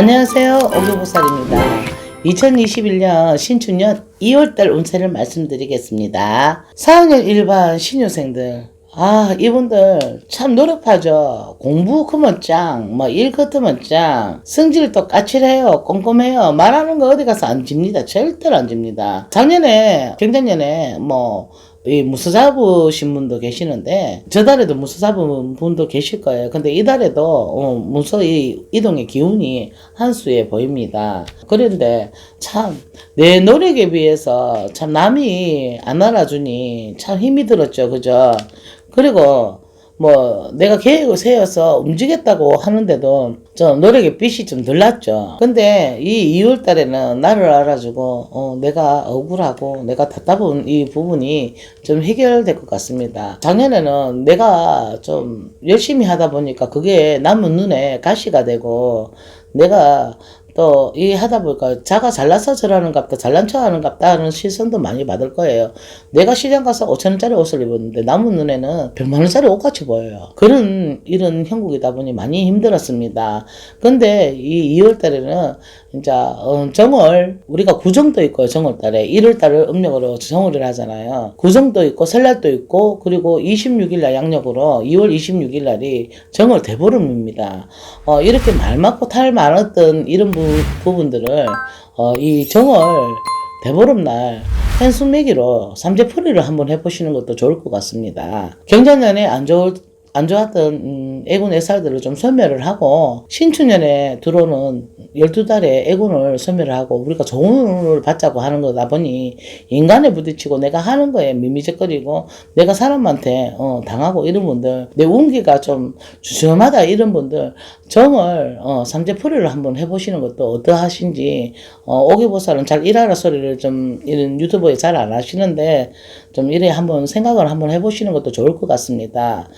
안녕하세요. 오교보살입니다. 2021년 신축년 2월달 운세를 말씀드리겠습니다. 4학년 일반 신유생들, 이분들 참 노력하죠. 공부 크면 짱, 일 같으면 짱, 성질도 까칠해요, 꼼꼼해요. 말하는 거 어디 가서 안 집니다. 절대로 안 집니다. 작년에, 경작년에 이 무서잡으신 분도 계시는데 저달에도 무서잡은 분도 계실 거예요. 근데 이달에도 무서의 이동의 기운이 한수에 보입니다. 그런데 참 내 노력에 비해서 참 남이 안 알아주니 참 힘이 들었죠. 그죠? 그리고 내가 계획을 세워서 움직였다고 하는데도 좀 노력의 빛이 좀 덜 났죠. 근데 이 2월 달에는 나를 알아주고 내가 억울하고 내가 답답한 이 부분이 좀 해결될 것 같습니다. 작년에는 내가 좀 열심히 하다 보니까 그게 남은 눈에 가시가 되고, 내가 또 이 하다 보니까 자가 잘나서 저라는 갑다, 잘난 척 하는 갑다 하는 시선도 많이 받을 거예요. 내가 시장 가서 5,000원짜리 옷을 입었는데 남은 눈에는 100만원짜리 옷같이 보여요. 이런 형국이다 보니 많이 힘들었습니다. 근데 이 2월달에는 진짜 정월, 우리가 구정도 있고요. 정월달에 1월달을 음력으로 정월을 하잖아요. 구정도 있고 설날도 있고, 그리고 26일날 양력으로 2월 26일날이 정월 대보름입니다. 이렇게 말 많고 탈 많았던 이런 부분들을 이 정월 대보름날 한숨매기로 삼재풀이를 한번 해보시는 것도 좋을 것 같습니다. 경자년에 안 좋았던 애군 애살들을 좀 소멸을 하고, 신축년에 들어오는 12달의 애군을 소멸을 하고 우리가 좋은 운을 받자고 하는 거다 보니 인간에 부딪히고 내가 하는 거에 미미적거리고 내가 사람한테 당하고 이런 분들, 내 운기가 좀 주저하다 이런 분들 정을 삼재풀이를 한번 해보시는 것도 어떠하신지. 오기보살은 잘 일하라 소리를 좀 이런 유튜브에 잘 안 하시는데 좀 이래 한번 생각을 한번 해보시는 것도 좋을 것 같습니다.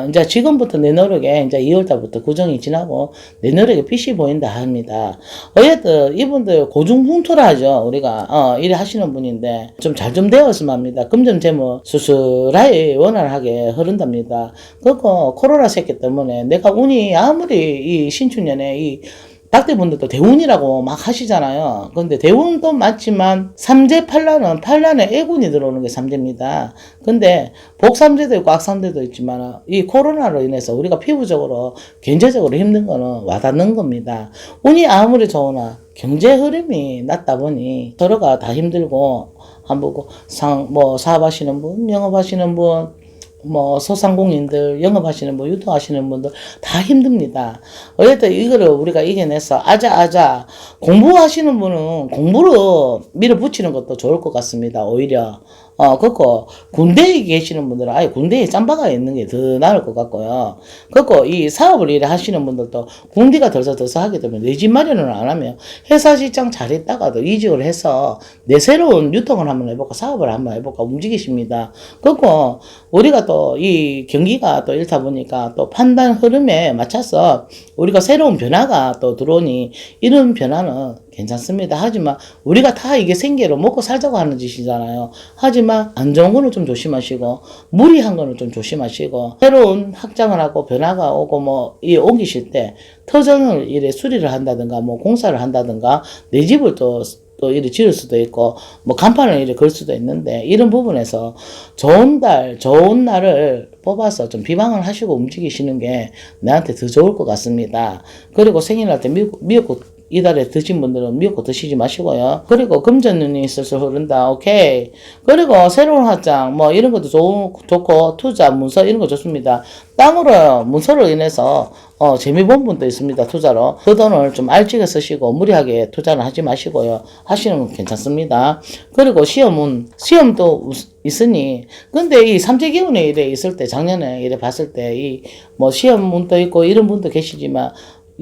이제 지금부터 내 노력에 이제 2월달부터 구정이 지나고 내 노력에 빛이 보인다 합니다. 어쨌든 이분들 고중분투라 하죠. 우리가 이래 하시는 분인데 좀 잘 좀 되었으면 합니다. 금전재무 수술하게 원활하게 흐른답니다. 그리고 코로나 새끼 때문에 내가 운이 아무리 이 신축년에 이 닭대분들도 대운이라고 막 하시잖아요. 근데 대운도 맞지만 삼재팔란에 애군이 들어오는 게 삼재입니다. 근데 복삼재도 있고 악삼재도 있지만 이 코로나로 인해서 우리가 피부적으로 경제적으로 힘든 거는 와닿는 겁니다. 운이 아무리 좋으나 경제 흐름이 낮다 보니 서로가 다 힘들고, 한번 사업하시는 분, 영업하시는 분, 소상공인들, 영업하시는 분, 유통하시는 분들 다 힘듭니다. 어쨌든 이거를 우리가 이겨내서 아자 공부하시는 분은 공부로 밀어붙이는 것도 좋을 것 같습니다. 오히려 그거 군대에 계시는 분들은 아예 군대에 짬바가 있는 게 더 나을 것 같고요. 그거 이 사업을 이래 하시는 분들도 군대가 덜서 하게 되면 내 집 마련을 안 하면 회사 직장 잘 있다가도 이직을 해서 내 새로운 유통을 한번 해볼까, 사업을 한번 해볼까 움직이십니다. 그거 우리가 또 이 경기가 또 이렇다 보니까 또 판단 흐름에 맞춰서 우리가 새로운 변화가 또 들어오니 이런 변화는 괜찮습니다. 하지만 우리가 다 이게 생계로 먹고 살자고 하는 짓이잖아요. 하지만 안 좋은 거는 좀 조심하시고 무리한 거는 좀 조심하시고, 새로운 확장을 하고 변화가 오고 옮기실 때 터전을 이래 수리를 한다든가 공사를 한다든가 내 집을 또 이래 지을 수도 있고 간판을 이래 걸 수도 있는데, 이런 부분에서 좋은 날을 뽑아서 좀 비방을 하시고 움직이시는 게 나한테 더 좋을 것 같습니다. 그리고 생일날 때 미역국 이달에 드신 분들은 미역국 드시지 마시고요. 그리고 금전운이 있어서 흐른다. 오케이. 그리고 새로운 확장 이런 것도 좋고 투자, 문서 이런 거 좋습니다. 땅으로 문서로 인해서 재미 본 분도 있습니다. 투자로. 그 돈을 좀 알지게 쓰시고 무리하게 투자는 하지 마시고요. 하시는 건 괜찮습니다. 그리고 시험도 있으니, 근데 이 삼재기운에 이래 있을 때, 작년에 이래 봤을 때 시험문도 있고 이런 분도 계시지만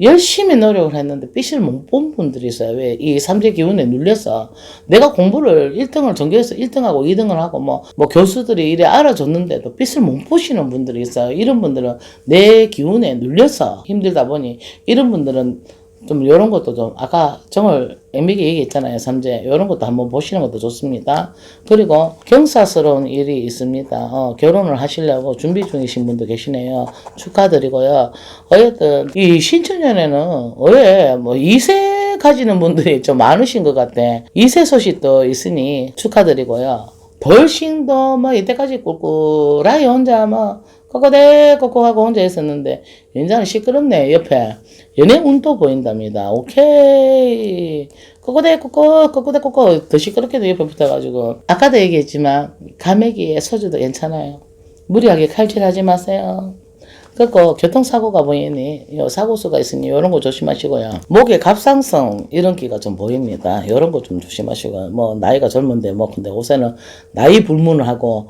열심히 노력을 했는데 빛을 못 본 분들이 있어요. 왜? 이 삼재 기운에 눌려서 내가 공부를 1등을 전교에서 1등하고 2등을 하고 교수들이 이래 알아줬는데도 빛을 못 보시는 분들이 있어요. 이런 분들은 내 기운에 눌려서 힘들다 보니 이런 분들은 좀 요런 것도 좀 아까 정을 엠비기 얘기했잖아요. 삼재 요런 것도 한번 보시는 것도 좋습니다. 그리고 경사스러운 일이 있습니다. 결혼을 하시려고 준비 중이신 분도 계시네요. 축하드리고요. 어쨌든 이 신축년에는 왜 뭐 2세 가지는 분들이 좀 많으신 것 같아. 2세 소식도 있으니 축하드리고요. 훨씬 더 뭐 이때까지 꿀꿀하게 혼자 뭐 꼬꼬대 꼬꼬하고 혼자 있었는데 연자는 시끄럽네. 옆에 연애 운도 보인답니다. 오케이. 꼬꼬대 꼬꼬 꼬꼬대 꼬꼬 더 시끄럽게도 옆에 붙어가지고 아까도 얘기했지만 가메기에 소주도 괜찮아요. 무리하게 칼질하지 마세요. 그리고 교통사고가 보이니 사고수가 있으니 이런 거 조심하시고요. 목의 갑상선 이런 기가 좀 보입니다. 이런 거 좀 조심하시고요. 뭐 나이가 젊은데 뭐 근데 요새는 나이 불문을 하고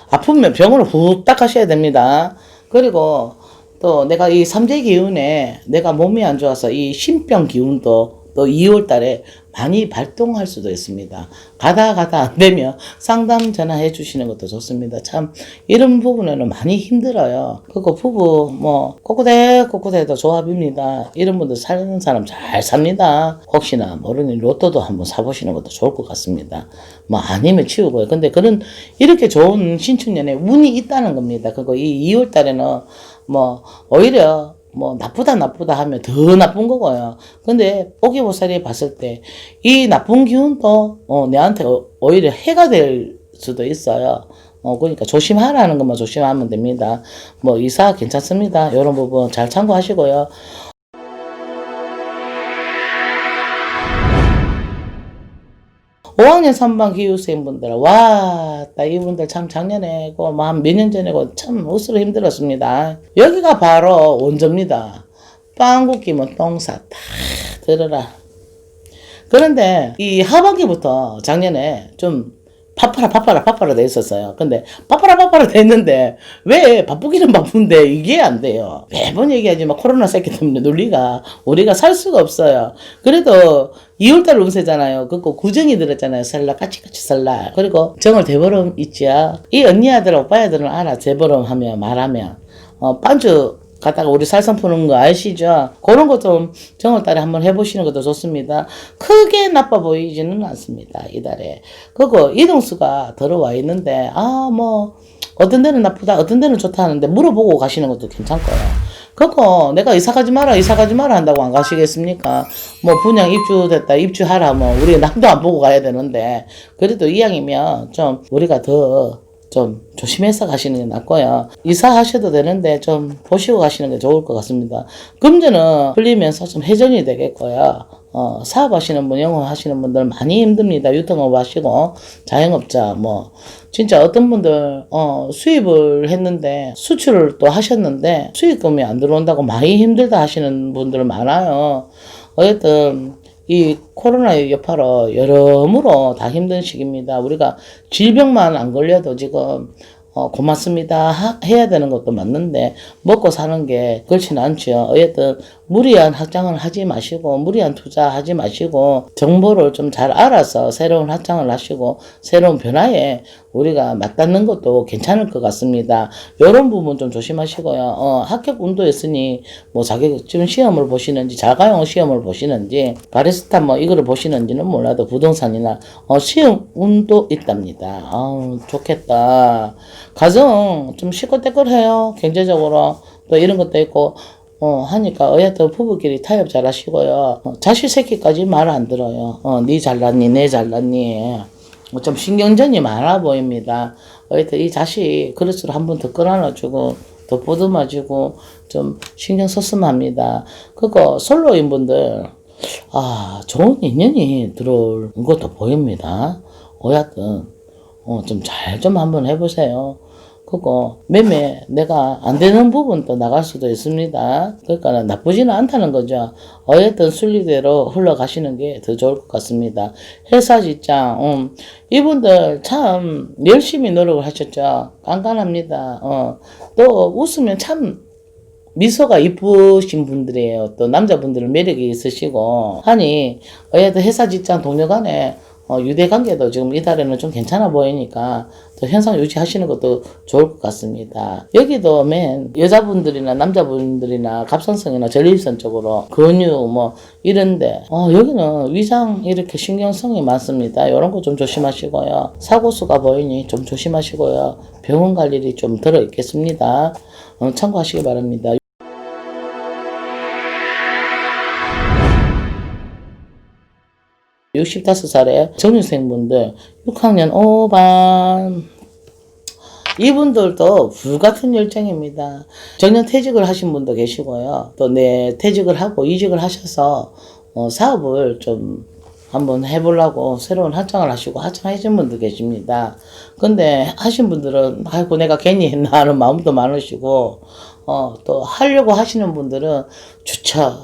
아프면 병원을 후딱 가셔야 됩니다. 그리고 또 내가 이 삼재 기운에 내가 몸이 안 좋아서 이 신병 기운도 또 2월 달에 많이 발동할 수도 있습니다. 가다 안 되면 상담 전화해 주시는 것도 좋습니다. 참 이런 부분에는 많이 힘들어요. 그리고 부부 뭐 꼬꾸대도 조합입니다. 이런 분들 사는 사람 잘 삽니다. 혹시나 모르니 로또도 한번 사보시는 것도 좋을 것 같습니다. 뭐 아니면 치우고요. 근데 그런 이렇게 좋은 신축년에 운이 있다는 겁니다. 그리고 이 2월 달에는 뭐 오히려 뭐 나쁘다 하면 더 나쁜 거고요. 근데 오기보살이 봤을 때 이 나쁜 기운도 내한테 오히려 해가 될 수도 있어요. 그러니까 조심하라는 것만 조심하면 됩니다. 뭐 이사 괜찮습니다. 이런 부분 잘 참고하시고요. 5학년 3반 기후생분들, 와, 이분들 참 작년에, 몇 년 전에, 참, 웃으러 힘들었습니다. 여기가 바로 원조입니다. 빵국 끼면 똥싸, 다 들어라. 그런데, 이 하반기부터 작년에 좀, 파파라 돼 있었어요. 근데 파파라 돼 있는데 왜 바쁘기는 바쁜데 이게 안 돼요. 매번 얘기하지만 코로나 새끼 때문에 우리가 살 수가 없어요. 그래도 2월달 운세잖아요. 그거 구정이 들었잖아요. 설날 까치 설날. 그리고 정월 대보름 있지요. 이 언니 아들 오빠 아들은 알아. 대보름 하면 말하면 반주 갔다가 우리 살상 푸는 거 아시죠? 그런 거 좀 정월달에 한번 해보시는 것도 좋습니다. 크게 나빠 보이지는 않습니다. 이달에. 그거 이동수가 들어와 있는데 뭐 어떤 데는 나쁘다 어떤 데는 좋다 하는데 물어보고 가시는 것도 괜찮고요. 그거 내가 이사 가지 마라 한다고 안 가시겠습니까? 뭐 분양 입주됐다 입주하라 뭐 우리 남도 안 보고 가야 되는데 그래도 이왕이면 좀 우리가 좀 조심해서 가시는 게 낫고요. 이사하셔도 되는데 좀 보시고 가시는 게 좋을 것 같습니다. 금전은 풀리면서 좀 회전이 되겠고요. 사업하시는 분, 영업하시는 분들 많이 힘듭니다. 유통업 하시고 자영업자 뭐 진짜 어떤 분들 수입을 했는데 수출을 또 하셨는데 수익금이 안 들어온다고 많이 힘들다 하시는 분들 많아요. 어쨌든 이 코로나의 여파로 여러모로 다 힘든 시기입니다. 우리가 질병만 안 걸려도 지금 고맙습니다 해야 되는 것도 맞는데 먹고 사는 게 그렇지는 않죠. 어쨌든 무리한 확장을 하지 마시고 무리한 투자하지 마시고 정보를 좀 잘 알아서 새로운 확장을 하시고 새로운 변화에 우리가 맞닿는 것도 괜찮을 것 같습니다. 이런 부분 좀 조심하시고요. 합격 운도 있으니 뭐 자격증 시험을 보시는지 자가용 시험을 보시는지 바리스타 뭐 이거를 보시는지는 몰라도 부동산이나 시험 운도 있답니다. 좋겠다. 가정 좀 시끌때끌해요. 경제적으로 또 이런 것도 있고 하니까 어여튼 부부끼리 타협 잘 하시고요. 자식 새끼까지 말 안 들어요. 니 잘났니 내 잘났니 좀 신경전이 많아 보입니다. 어여튼 이 자식 그릇으로 한 번 더 끌어놔주고 더 보듬어주고 좀 신경 썼으면 합니다. 그거 솔로인 분들 좋은 인연이 들어올 것도 보입니다. 어여튼 좀 잘 좀 한번 해보세요. 그거 매매 내가 안 되는 부분도 나갈 수도 있습니다. 그러니까 나쁘지는 않다는 거죠. 어쨌든 순리대로 흘러가시는 게 더 좋을 것 같습니다. 회사 직장 이분들 참 열심히 노력을 하셨죠. 깐깐합니다. 또 웃으면 참 미소가 이쁘신 분들이에요. 또 남자분들은 매력이 있으시고 하니 어쨌든 회사 직장 동료 간에 유대 관계도 지금 이달에는 좀 괜찮아 보이니까 또 현상 유지하시는 것도 좋을 것 같습니다. 여기도 맨 여자분들이나 남자분들이나 갑상선이나 전립선 쪽으로 근육 뭐 이런데 여기는 위장 이렇게 신경성이 많습니다. 이런 거 좀 조심하시고요. 사고수가 보이니 좀 조심하시고요. 병원 갈 일이 좀 들어 있겠습니다. 참고하시기 바랍니다. 65살의 정유생분들 6학년 5반 이분들도 불같은 열정입니다. 정년 퇴직을 하신 분도 계시고요. 또 퇴직을 하고 이직을 하셔서 사업을 좀 한번 해보려고 새로운 한창을 하시고 하창하신 분도 계십니다. 근데 하신 분들은 아이고 내가 괜히 했나 하는 마음도 많으시고 또 하려고 하시는 분들은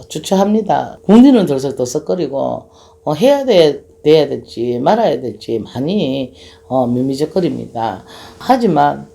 주저합니다. 궁디는 들썩들썩거리고 돼야 될지 말아야 될지 많이 미미적거립니다. 하지만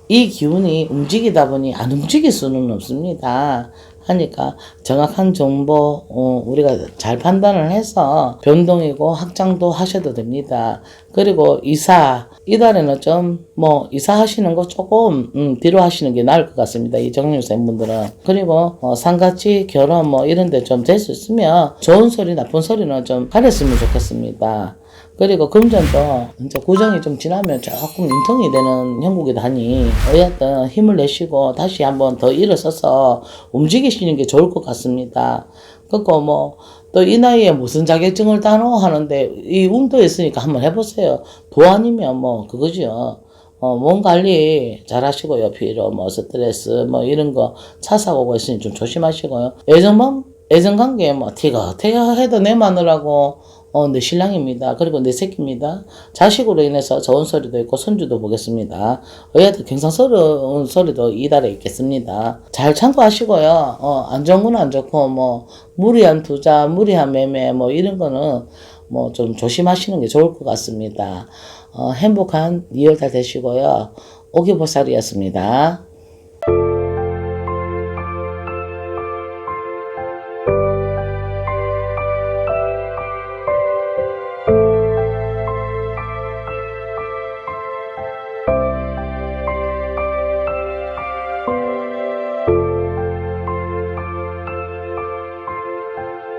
이 기운이 움직이다 보니 안 움직일 수는 없습니다. 하니까 정확한 정보 우리가 잘 판단을 해서 변동이고 확장도 하셔도 됩니다. 그리고 이달에는 좀 이사하시는 거 조금 뒤로 하시는 게 나을 것 같습니다. 이 정유생 분들은. 그리고 상가치 결혼 이런 데 좀 될 수 있으면 좋은 소리 나쁜 소리는 좀 가렸으면 좋겠습니다. 그리고 금전도 이제 구정이 좀 지나면 조금 인통이 되는 형국이다 하니 어쨌든 힘을 내시고 다시 한번 더 일어서서 움직이시는 게 좋을 것 같습니다. 그리고 또 이 나이에 무슨 자격증을 따노 하는데 이 운도 있으니까 한번 해보세요. 도 아니면 그거죠. 몸 관리 잘 하시고요. 피로 스트레스 이런 거 차 사고가 있으니 좀 조심하시고요. 애정관계 티가 해도 내 마누라고 내 신랑입니다. 그리고 내 새끼입니다. 자식으로 인해서 좋은 소리도 있고 손주도 보겠습니다. 어여튼 경상스러운 소리도 이달에 있겠습니다. 잘 참고하시고요. 안 좋은 건 안 좋고 무리한 투자, 무리한 매매 이런 거는 좀 조심하시는 게 좋을 것 같습니다. 행복한 2월달 되시고요. 오기보살이었습니다.